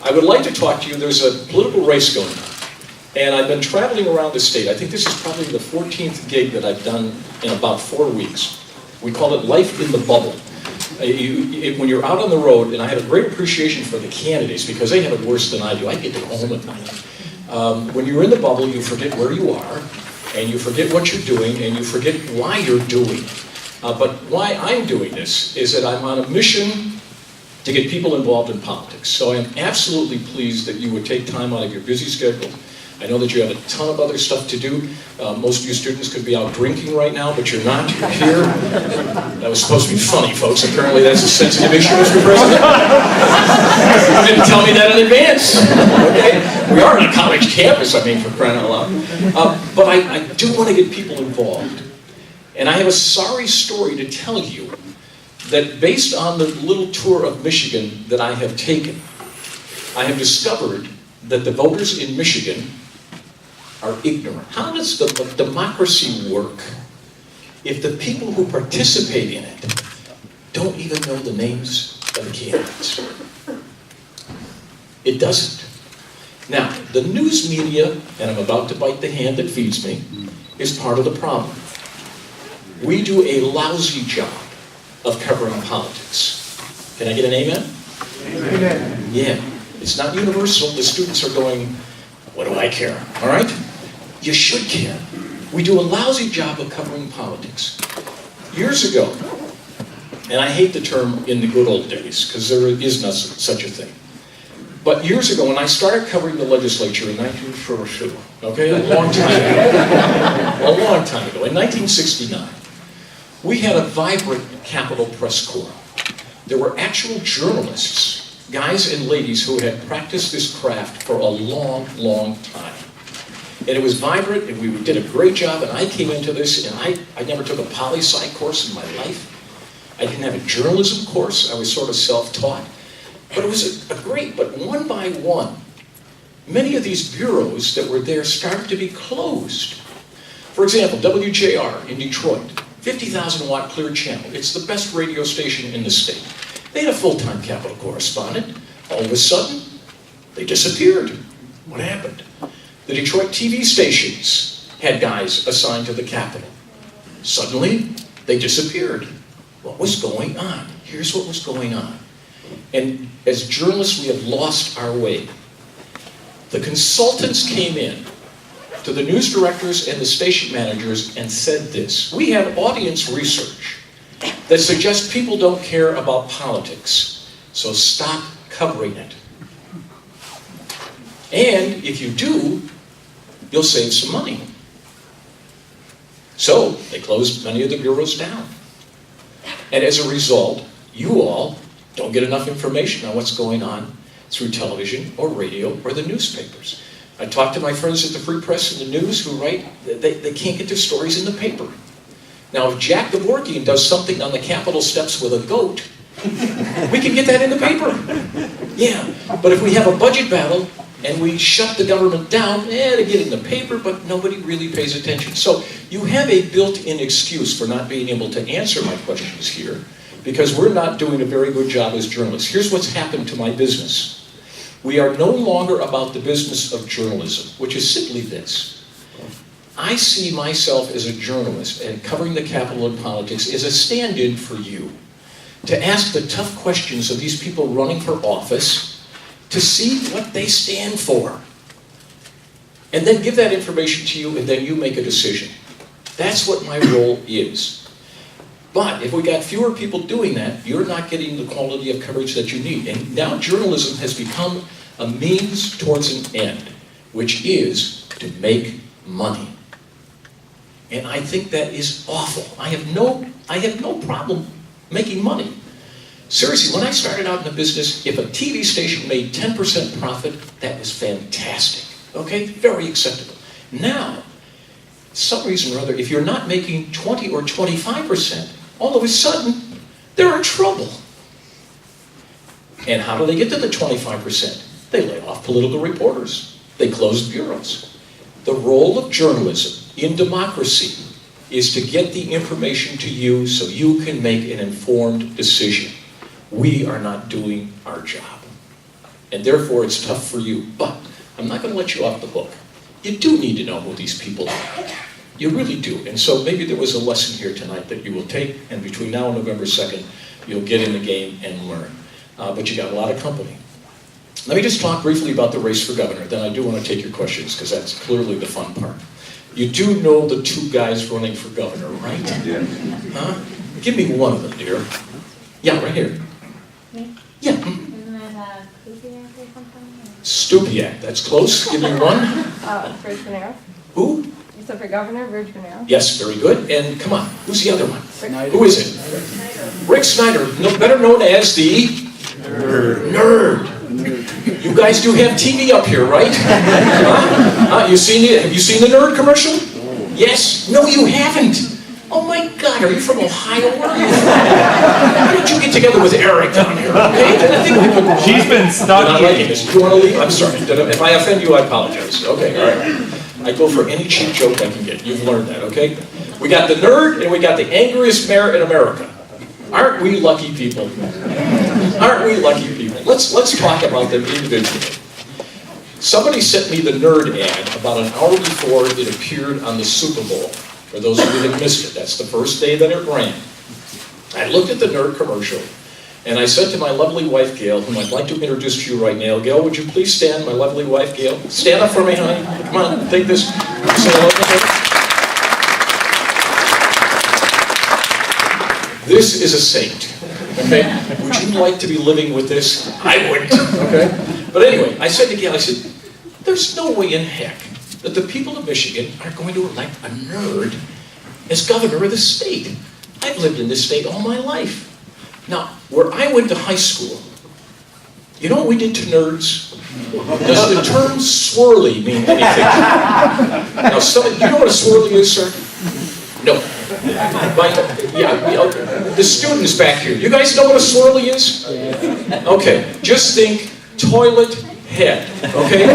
I would like to talk to you. There's a political race going on. And I've been traveling around the state. I think this is probably the 14th gig that I've done in about 4 weeks. We call it Life in the Bubble. When you're out on the road, and I have a great appreciation for the candidates because they have it worse than I do. I get to go home at night. When you're in the bubble, you forget where you are, and you forget what you're doing, and you forget why you're doing it. But why I'm doing this is that I'm on a mission to get people involved in politics. So I'm absolutely pleased that you would take time out of your busy schedule. I know that you have a ton of other stuff to do. Most of you students could be out drinking right now, but you're not. You're here. That was supposed to be funny, folks. Apparently that's a sensitive issue, Mr. President. You didn't tell me that in advance. Okay? We are on a college campus, I mean, for crying out loud. But I do want to get people involved. And I have a sorry story to tell you that based on the little tour of Michigan that I have taken, I have discovered that the voters in Michigan are ignorant. How does the democracy work if the people who participate in it don't even know the names of the candidates? It doesn't. Now, the news media, and I'm about to bite the hand that feeds me, is part of the problem. We do a lousy job of covering politics. Can I get an amen? Amen. Yeah. It's not universal. The students are going, what do I care? All right? You should care. We do a lousy job of covering politics. Years ago, and I hate the term in the good old days, because there is not such a thing. But years ago, when I started covering the legislature in 1942, okay, a long time ago, in 1969, we had a vibrant Capitol Press Corps. There were actual journalists, guys and ladies who had practiced this craft for a long, long time. And it was vibrant, and we did a great job, and I came into this, and I never took a poli-sci course in my life. I didn't have a journalism course. I was sort of self-taught. But it was a great, but one by one, many of these bureaus that were there started to be closed. For example, WJR in Detroit, 50,000 watt clear channel. It's the best radio station in the state. They had a full-time Capitol correspondent. All of a sudden, they disappeared. What happened? The Detroit TV stations had guys assigned to the Capitol. Suddenly, they disappeared. What was going on? Here's what was going on. And as journalists, we have lost our way. The consultants came in to the news directors and the station managers and said this: we have audience research that suggests people don't care about politics, so stop covering it. And if you do, you'll save some money. So they closed many of the bureaus down. And as a result, you all don't get enough information on what's going on through television or radio or the newspapers. I talk to my friends at the Free Press and the News who write, they can't get their stories in the paper. Now, if Jack Kevorkian does something on the Capitol steps with a goat, we can get that in the paper. Yeah, but if we have a budget battle and we shut the government down, they get in the paper, but nobody really pays attention. So you have a built-in excuse for not being able to answer my questions here, because we're not doing a very good job as journalists. Here's what's happened to my business. We are no longer about the business of journalism, which is simply this. I see myself as a journalist, and covering the Capitol and politics is a stand-in for you, to ask the tough questions of these people running for office, to see what they stand for, and then give that information to you, and then you make a decision. That's what my role is. But if we got fewer people doing that, you're not getting the quality of coverage that you need. And now journalism has become a means towards an end, which is to make money. And I think that is awful. I have no problem making money. Seriously, when I started out in the business, if a TV station made 10% profit, that was fantastic. Okay? Very acceptable. Now, for some reason or other, if you're not making 20 or 25%, all of a sudden, they're in trouble. And how do they get to the 25%? They lay off political reporters. They close bureaus. The role of journalism in democracy is to get the information to you so you can make an informed decision. We are not doing our job. and therefore it's tough for you. But I'm not going to let you off the hook. You do need to know who these people are. You really do. And so maybe there was a lesson here tonight that you will take, and between now and November 2nd, you'll get in the game and learn. But you got a lot of company. Let me just talk briefly about the race for governor. Then I do want to take your questions, because that's clearly the fun part. You do know the two guys running for governor, right? Yeah. Huh? Give me one of them, dear. Yeah, right here. Me? Yeah. Isn't it Kupiak or something? Stupiak, that's close. Give me one. Virg Bonero. Who? You said for governor, Virg Bonero. Yes, very good. And come on, who's the other one? Snyder. Who is it? Rick Snyder, better known as the Nerd. You guys do have TV up here, right? Have you seen the Nerd commercial? Yes? No, you haven't. Oh my God, are you from Ohio? Where are you from? Why did you get together with Eric down here? Okay? She's been stuck. Not liking this. Do you want to leave? I'm sorry. If I offend you, I apologize. Okay, all right. I go for any cheap joke I can get. You've learned that, okay? We got the nerd and we got the angriest mayor in America. Aren't we lucky people? Aren't we lucky people? Let's talk about them individually. Somebody sent me the nerd ad about an hour before it appeared on the Super Bowl. For those of you that missed it, that's the first day that it ran. I looked at the nerd commercial, and I said to my lovely wife, Gail, whom I'd like to introduce to you right now. Gail, would you please stand, my lovely wife, Gail? Stand up for me, honey. Come on, take this. Say hello to her. This is a saint, okay? Would you like to be living with this? I wouldn't, okay? But anyway, I said to Gail, I said, there's no way in heck that the people of Michigan are going to elect a nerd as governor of the state. I've lived in this state all my life. Now, where I went to high school, you know what we did to nerds? Does the term swirly mean anything? Now, you know what a swirly is, sir? No. The students back here, you guys know what a swirly is? Okay, just think toilet head, okay?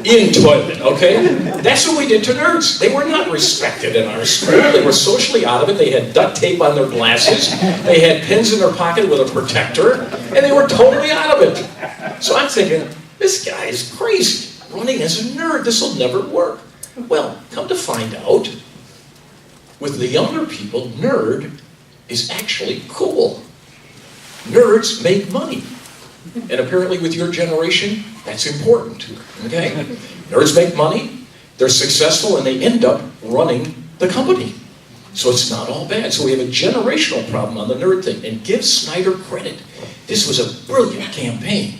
In toilet, okay? That's what we did to nerds. They were not respected in our school. They were socially out of it. They had duct tape on their glasses. They had pins in their pocket with a protector, and they were totally out of it. So I'm thinking, this guy is crazy, running as a nerd. This will never work. Well, come to find out, with the younger people, nerd is actually cool. Nerds make money. And apparently with your generation, that's important, okay? Nerds make money, they're successful, and they end up running the company. So it's not all bad. So we have a generational problem on the nerd thing. And give Snyder credit. This was a brilliant campaign.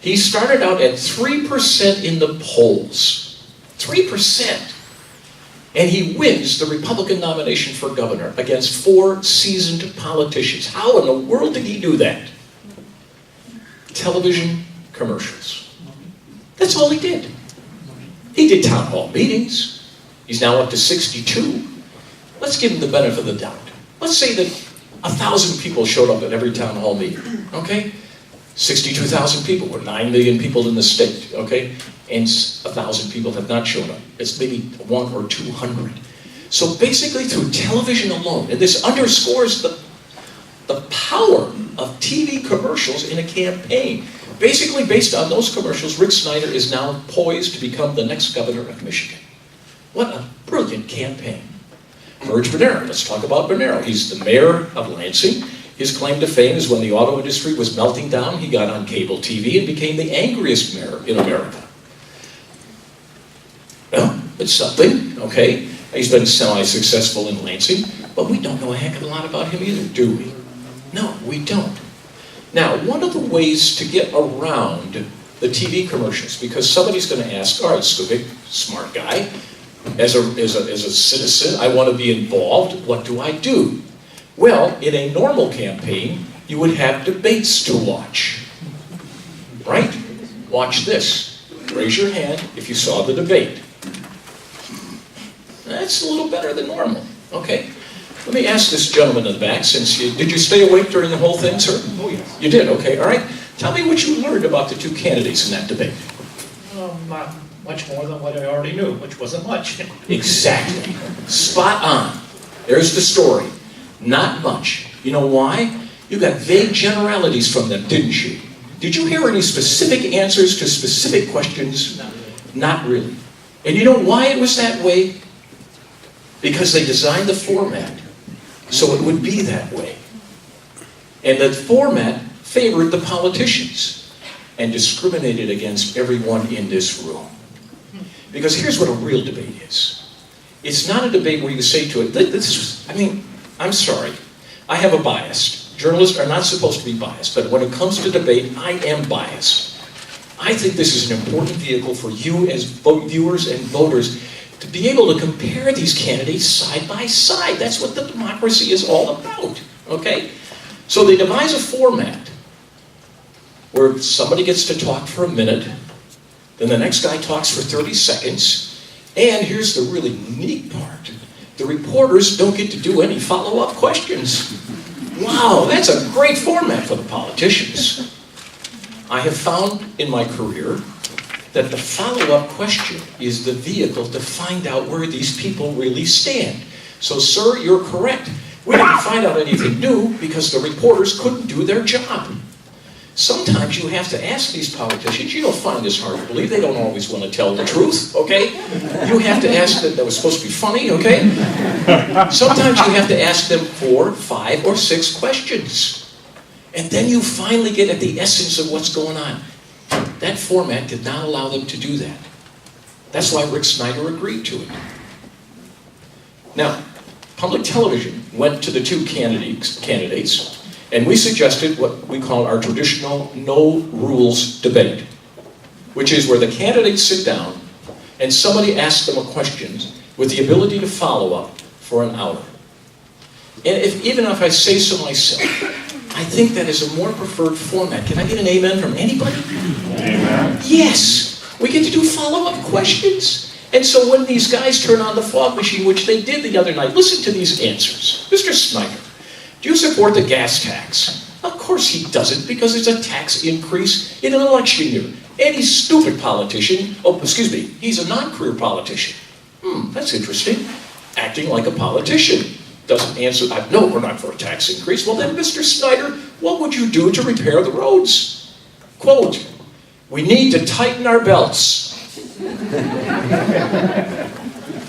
He started out at 3% in the polls. 3%. And he wins the Republican nomination for governor against 4 seasoned politicians. How in the world did he do that? Television commercials. That's all he did. He did town hall meetings. He's now up to 62. Let's give him the benefit of the doubt. Let's say that 1,000 people showed up at every town hall meeting, okay? 62,000 people, or 9 million people in the state, okay? And 1,000 people have not shown up. It's maybe 100 or 200. So basically through television alone, and this underscores the power of TV commercials in a campaign. Basically, based on those commercials, Rick Snyder is now poised to become the next governor of Michigan. What a brilliant campaign. Virg Bonero, let's talk about Bonero. He's the mayor of Lansing. His claim to fame is when the auto industry was melting down, he got on cable TV and became the angriest mayor in America. Well, it's something, okay? He's been semi-successful in Lansing, but we don't know a heck of a lot about him either, do we? No, we don't. Now, one of the ways to get around the TV commercials, because somebody's going to ask, all right, Skubick, smart guy, as a citizen, I want to be involved, what do I do? Well, in a normal campaign, you would have debates to watch, right? Watch this. Raise your hand if you saw the debate. That's a little better than normal, okay? Let me ask this gentleman in the back, did you stay awake during the whole thing, sir? Oh, yeah. You did, okay, all right. Tell me what you learned about the two candidates in that debate. Not much more than what I already knew, which wasn't much. Exactly. Spot on. There's the story. Not much. You know why? You got vague generalities from them, didn't you? Did you hear any specific answers to specific questions? Not really. And you know why it was that way? Because they designed the format so it would be that way. And the format favored the politicians and discriminated against everyone in this room. Because here's what a real debate is. It's not a debate where you say to it, I'm sorry, I have a bias. Journalists are not supposed to be biased, but when it comes to debate, I am biased. I think this is an important vehicle for you as viewers and voters to be able to compare these candidates side by side. That's what the democracy is all about, okay? So they devise a format where somebody gets to talk for a minute, then the next guy talks for 30 seconds, and here's the really neat part. The reporters don't get to do any follow-up questions. Wow, that's a great format for the politicians. I have found in my career that the follow-up question is the vehicle to find out where these people really stand. So, sir, you're correct. We didn't find out anything new because the reporters couldn't do their job. Sometimes you have to ask these politicians, you don't find this hard to believe, they don't always want to tell the truth, okay? You have to ask them, that was supposed to be funny, okay? Sometimes you have to ask them 4, 5, or 6 questions. And then you finally get at the essence of what's going on. That format did not allow them to do that. That's why Rick Snyder agreed to it. Now, public television went to the 2 candidates, and we suggested what we call our traditional no-rules debate, which is where the candidates sit down and somebody asks them a question with the ability to follow up for an hour. And even if I say so myself, I think that is a more preferred format. Can I get an amen from anybody? Amen. Yes. We get to do follow-up questions. And so when these guys turn on the fog machine, which they did the other night, listen to these answers. Mr. Snyder, do you support the gas tax? Of course he doesn't, because it's a tax increase in an election year. Any stupid politician, he's a non-career politician. That's interesting. Acting like a politician. Doesn't answer, no, we're not for a tax increase. Well then, Mr. Snyder, what would you do to repair the roads? Quote, we need to tighten our belts.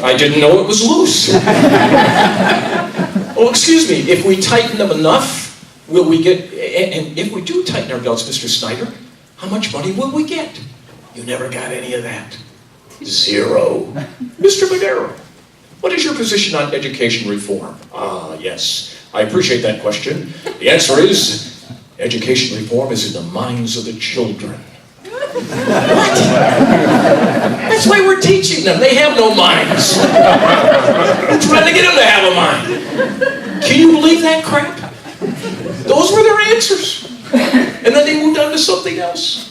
I didn't know it was loose. Oh, excuse me, if we tighten them enough, will we get, and if we do tighten our belts, Mr. Snyder, how much money will we get? You never got any of that. 0. Mr. Madero, what is your position on education reform? Yes, I appreciate that question. The answer is, education reform is in the minds of the children. What? That's why we're teaching them. They have no minds. We're trying to get them to have a mind. Can you believe that crap? Those were their answers. And then they moved on to something else.